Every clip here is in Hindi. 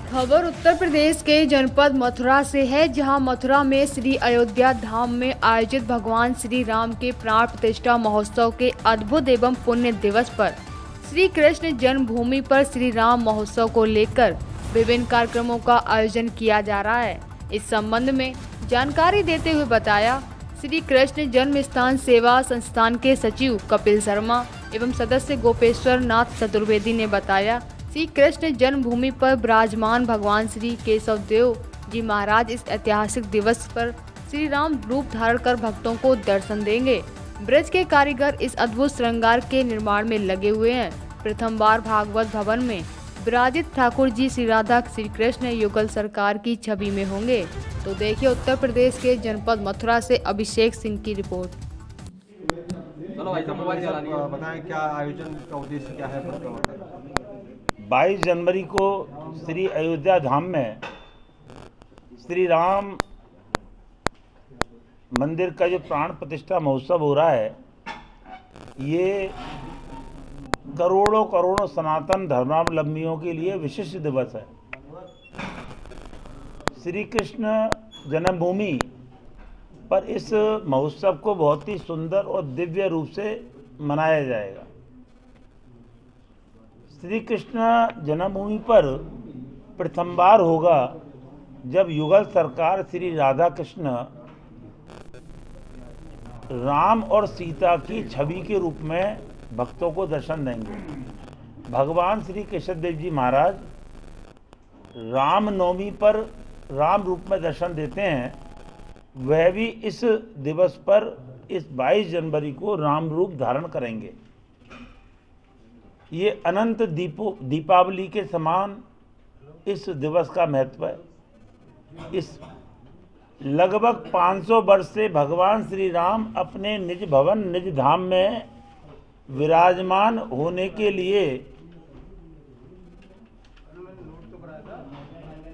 खबर उत्तर प्रदेश के जनपद मथुरा से है, जहां मथुरा में श्री अयोध्या धाम में आयोजित भगवान श्री राम के प्राण प्रतिष्ठा महोत्सव के अद्भुत एवं पुण्य दिवस पर श्री कृष्ण जन्मभूमि पर श्री राम महोत्सव को लेकर विभिन्न कार्यक्रमों का आयोजन किया जा रहा है। इस संबंध में जानकारी देते हुए बताया श्री कृष्ण जन्म स्थान सेवा संस्थान के सचिव कपिल शर्मा एवं सदस्य गोपेश्वर नाथ चतुर्वेदी ने बताया, श्री कृष्ण जन्मभूमि पर विराजमान भगवान श्री केशव देव जी महाराज इस ऐतिहासिक दिवस पर श्री राम रूप धारण कर भक्तों को दर्शन देंगे। ब्रज के कारीगर इस अद्भुत श्रृंगार के निर्माण में लगे हुए हैं। प्रथम बार भागवत भवन में विराजित ठाकुर जी श्री राधा श्री कृष्ण युगल सरकार की छवि में होंगे। तो देखिए उत्तर प्रदेश के जनपद मथुरा से अभिषेक सिंह की रिपोर्ट। चलो भाई साहब मोबाइल चला रही बताएं क्या आयोजन का उद्देश्य क्या है? 22 जनवरी को श्री अयोध्या धाम में श्री राम मंदिर का जो प्राण प्रतिष्ठा महोत्सव हो रहा है, ये करोड़ों करोड़ों सनातन धर्मावलंबियों के लिए विशिष्ट दिवस है। श्री कृष्ण जन्मभूमि पर इस महोत्सव को बहुत ही सुंदर और दिव्य रूप से मनाया जाएगा। श्री कृष्ण जन्मभूमि पर प्रथम बार होगा जब युगल सरकार श्री राधा कृष्ण राम और सीता की छवि के रूप में भक्तों को दर्शन देंगे। भगवान श्री केशव देव जी महाराज रामनवमी पर राम रूप में दर्शन देते हैं, वह भी इस दिवस पर इस 22 जनवरी को राम रूप धारण करेंगे। ये अनंत दीपावली के समान इस दिवस का महत्व है। इस लगभग 500 वर्ष से भगवान श्री राम अपने निज भवन निज धाम में विराजमान होने के लिए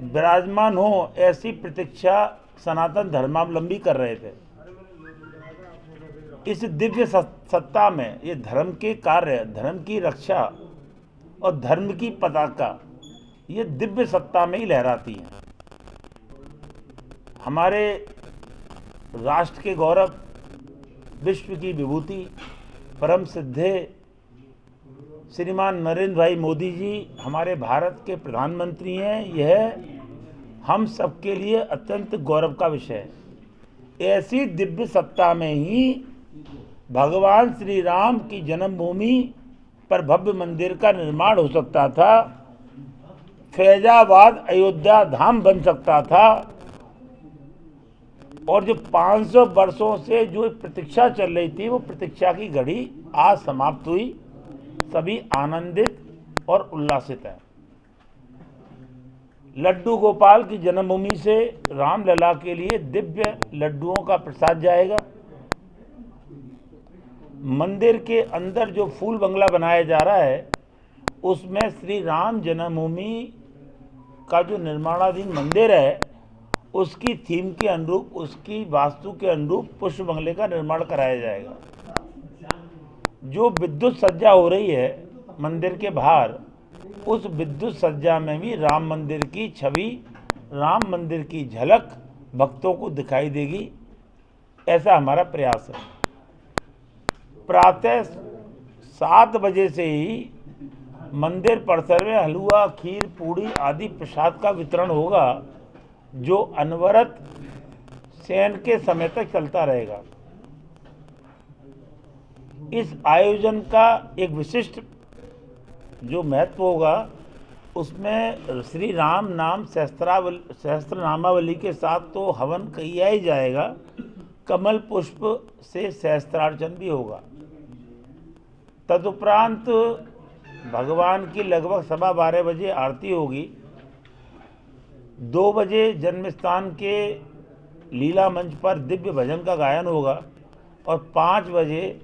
विराजमान हो, ऐसी प्रतीक्षा सनातन धर्मावलंबी कर रहे थे। इस दिव्य सत्ता में ये धर्म के कार्य, धर्म की रक्षा और धर्म की पताका ये दिव्य सत्ता में ही लहराती हैं। हमारे राष्ट्र के गौरव, विश्व की विभूति, परम सिद्धे श्रीमान नरेंद्र भाई मोदी जी हमारे भारत के प्रधानमंत्री हैं। यह हम सबके लिए अत्यंत गौरव का विषय है। ऐसी दिव्य सत्ता में ही भगवान श्री राम की जन्मभूमि पर भव्य मंदिर का निर्माण हो सकता था, फैजाबाद अयोध्या धाम बन सकता था, और जो 500 वर्षों से जो प्रतीक्षा चल रही थी वो प्रतीक्षा की घड़ी आज समाप्त हुई। सभी आनंदित और उल्लासित हैं। लड्डू गोपाल की जन्मभूमि से रामलला के लिए दिव्य लड्डुओं का प्रसाद जाएगा। मंदिर के अंदर जो फूल बंगला बनाया जा रहा है उसमें श्री राम जन्मभूमि का जो निर्माणाधीन मंदिर है उसकी थीम के अनुरूप, उसकी वास्तु के अनुरूप पुष्प बंगले का निर्माण कराया जाएगा। जो विद्युत सज्जा हो रही है मंदिर के बाहर, उस विद्युत सज्जा में भी राम मंदिर की छवि, राम मंदिर की झलक भक्तों को दिखाई देगी, ऐसा हमारा प्रयास है। प्रातः 7 बजे से ही मंदिर परिसर में हलवा, खीर, पूड़ी आदि प्रसाद का वितरण होगा, जो अनवरत शयन के समय तक चलता रहेगा। इस आयोजन का एक विशिष्ट जो महत्व होगा, उसमें श्री राम नाम सहस्त्रनामावली के साथ तो हवन किया ही जाएगा, कमल पुष्प से सहस्त्रार्चन भी होगा। तदुपरांत भगवान की लगभग 12:15 बजे आरती होगी। 2 बजे जन्मस्थान के लीला मंच पर दिव्य भजन का गायन होगा और 5 बजे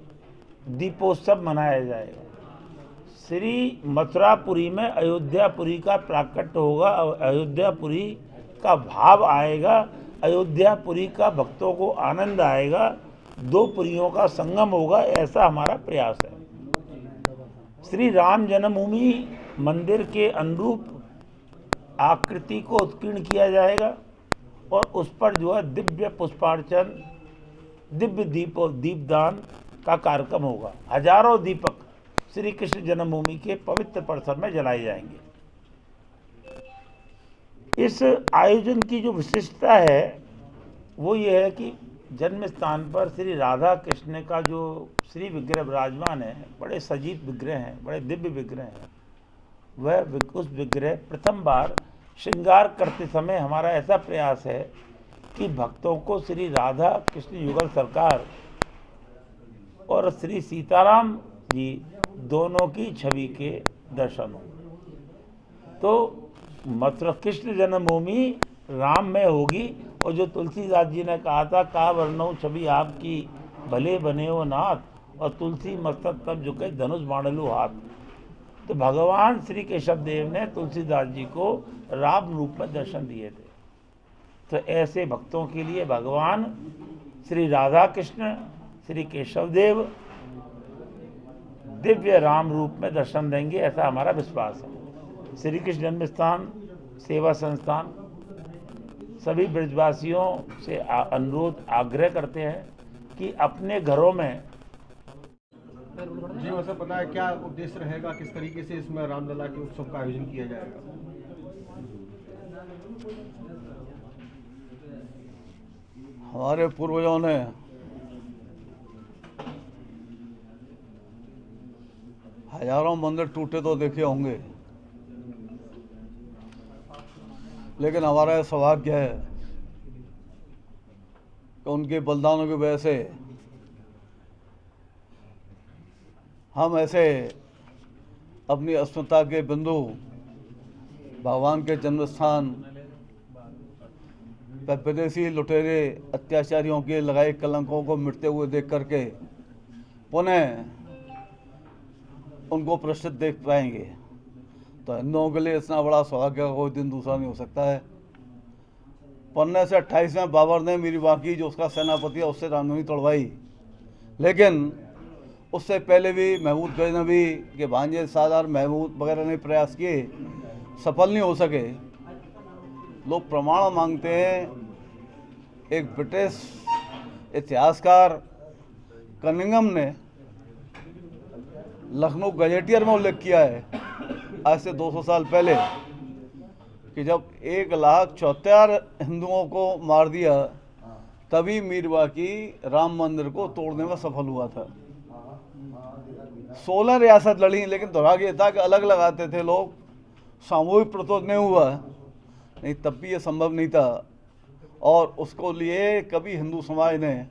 दीपोत्सव मनाया जाएगा। श्री मथुरापुरी में अयोध्यापुरी का प्राकट्य होगा, अयोध्यापुरी का भाव आएगा, अयोध्यापुरी का भक्तों को आनंद आएगा, 2 पुरियों का संगम होगा, ऐसा हमारा प्रयास है। श्री राम जन्मभूमि मंदिर के अनुरूप आकृति को उत्कीर्ण किया जाएगा और उस पर जो है दिव्य पुष्पार्चन, दिव्य दीपदान का कार्यक्रम होगा। हजारों दीपक श्री कृष्ण जन्मभूमि के पवित्र परिसर में जलाए जाएंगे। इस आयोजन की जो विशिष्टता है वो ये है कि जन्म स्थान पर श्री राधा कृष्ण का जो श्री विग्रह विराजमान है, बड़े सजीव विग्रह हैं, बड़े दिव्य विग्रह हैं। वह उस विग्रह प्रथम बार श्रृंगार करते समय हमारा ऐसा प्रयास है कि भक्तों को श्री राधा कृष्ण युगल सरकार और श्री सीताराम जी दोनों की छवि के दर्शन हो। तो मथुरा कृष्ण जन्मभूमि राम में होगी। और जो तुलसीदास जी ने कहा था, का वर्णो छवि आपकी भले बने हो नाथ, और तुलसी मस्तक तब झुके धनुष बाणलू हाथ। तो भगवान श्री केशव देव ने तुलसीदास जी को राम रूप में दर्शन दिए थे। तो ऐसे भक्तों के लिए भगवान श्री राधा कृष्ण, श्री केशव देव दिव्य राम रूप में दर्शन देंगे, ऐसा हमारा विश्वास है। श्री कृष्ण जन्म स्थान सेवा संस्थान सभी ब्रजवासियों से अनुरोध आग्रह करते हैं कि अपने घरों में जी वैसे पता है क्या उद्देश्य रहेगा, किस तरीके से इसमें रामलला के उत्सव का आयोजन किया जाएगा? हमारे पूर्वजों ने हजारों मंदिर टूटे तो देखे होंगे, लेकिन हमारा यह सौभाग्य है कि उनके बलिदानों की वजह से हम ऐसे अपनी अस्मिता के बिंदु भगवान के जन्म स्थान पर विदेशी लुटेरे अत्याचारियों के लगाए कलंकों को मिटते हुए देख करके पुनः उनको प्रश्चित देख पाएंगे। तो हिंदुओं के लिए इतना बड़ा सौभाग्य का कोई दिन दूसरा नहीं हो सकता है। 15 से 28 में बाबर ने मेरी बाकी जो उसका सेनापति है उससे रामनवमी तोड़वाई, लेकिन उससे पहले भी महमूद गजनबी के भांजे सादार महमूद वगैरह ने प्रयास किए, सफल नहीं हो सके। लोग प्रमाण मांगते हैं। एक ब्रिटिश इतिहासकार कनिंगम ने लखनऊ गजेटियर में उल्लेख किया है आज से 200 साल पहले कि जब 1,74,000 हिंदुओं को मार दिया तभी मीरबाकी राम मंदिर को तोड़ने में सफल हुआ था। 16 रियासत लड़ी, लेकिन दुर्भाग्य था कि अलग लगाते थे लोग, सामूहिक प्रतिरोध नहीं हुआ, नहीं तब भी ये संभव नहीं था। और उसको लिए कभी हिंदू समाज ने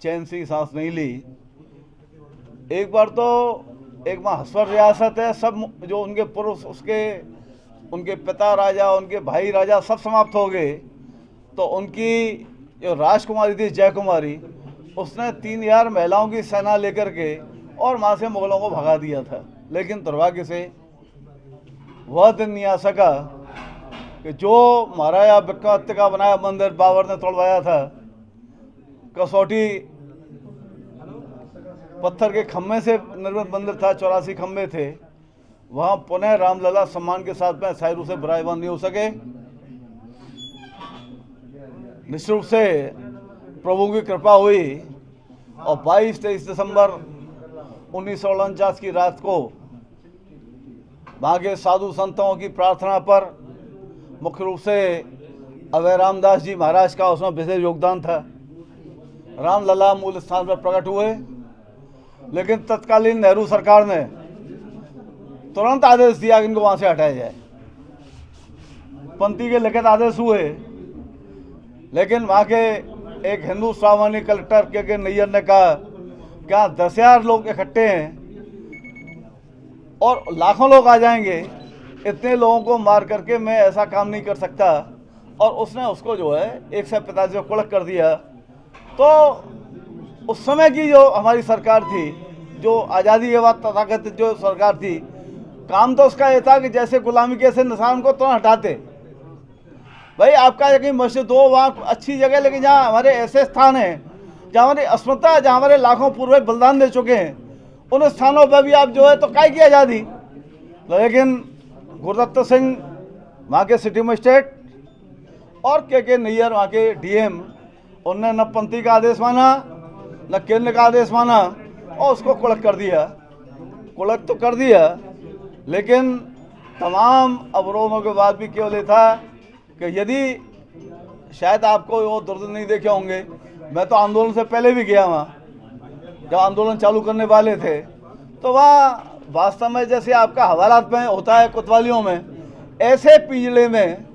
चैन से सांस नहीं ली। एक बार तो एक महास्वर रियासत है, सब जो उनके पुरुष उनके पिता राजा, उनके भाई राजा सब समाप्त हो गए। तो उनकी जो राजकुमारी थी जय कुमारी, उसने 3000 महिलाओं की सेना लेकर के और वहाँ से मुगलों को भगा दिया था। लेकिन दुर्भाग्य से वह दिन नहीं आ सका कि जो महाराजा विक्रमादित्य का बनाया मंदिर बाबर ने तोड़वाया था। कसौटी पत्थर के खम्भे से निर्मित मंदिर था, 84 खम्भे थे। वहाँ पुनः रामलला सम्मान के साथ में स्थायी रूप से विराजमान नहीं हो सके। निश्चित रूप से प्रभु की कृपा हुई और 22-23 दिसंबर 1949 की रात को वहाँ के साधु संतों की प्रार्थना पर, मुख्य रूप से अभय रामदास जी महाराज का उसमें विशेष योगदान था, रामलला मूल स्थान पर प्रकट हुए। लेकिन तत्कालीन नेहरू सरकार ने तुरंत आदेश दिया कि इनको वहाँ से हटाया जाए। पंथी के लिखित आदेश हुए, लेकिन वहाँ के एक हिंदू स्वाभिमानी कलेक्टर के नैयर ने कहा क्या 10,000 लोग इकट्ठे हैं और लाखों लोग आ जाएंगे, इतने लोगों को मार करके मैं ऐसा काम नहीं कर सकता। और उसने उसको जो है 145 को कुड़क कर दिया। तो उस समय की जो हमारी सरकार थी, जो आज़ादी के बाद तथाकथित जो सरकार थी, काम तो उसका ये था कि जैसे गुलामी के ऐसे निशान को तो हटाते। भाई आपका यकीन मस्जिद हो वहाँ अच्छी जगह, लेकिन जहाँ हमारे ऐसे स्थान हैं जहाँ हमारी अस्मिता, जहाँ हमारे लाखों पूर्वज बलिदान दे चुके हैं, उन स्थानों पर भी आप जो है तो काय की आज़ादी। लेकिन गुरुदत्त सिंह वहाँ के सिटी मजिस्ट्रेट और के नैयर वहाँ के डीएम, उनने न पंथी का आदेश माना न केंद्र का आदेश माना और उसको कुड़क कर दिया। कुड़क तो कर दिया, लेकिन तमाम अवरोधों के बाद भी केवल ये था कि यदि शायद आपको वो दर्द नहीं देखे होंगे, मैं तो आंदोलन से पहले भी गया वहाँ, जब आंदोलन चालू करने वाले थे, तो वहाँ वास्तव में जैसे आपका हवालात में होता है कोतवालियों में, ऐसे पिंजड़े में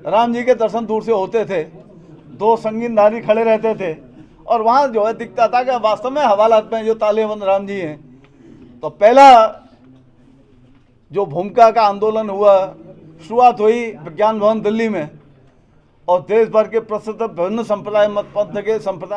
राम जी के दर्शन दूर से होते थे, दो संगीनधारी खड़े रहते थे और वहाँ जो है दिखता था कि वास्तव में हवालात में जो तालेबंद राम जी हैं। तो पहला जो भूमिका का आंदोलन हुआ, शुरुआत हुई विज्ञान भवन दिल्ली में और देश भर के प्रसिद्ध विभिन्न संप्रदाय मत पंथ के संप्रदाय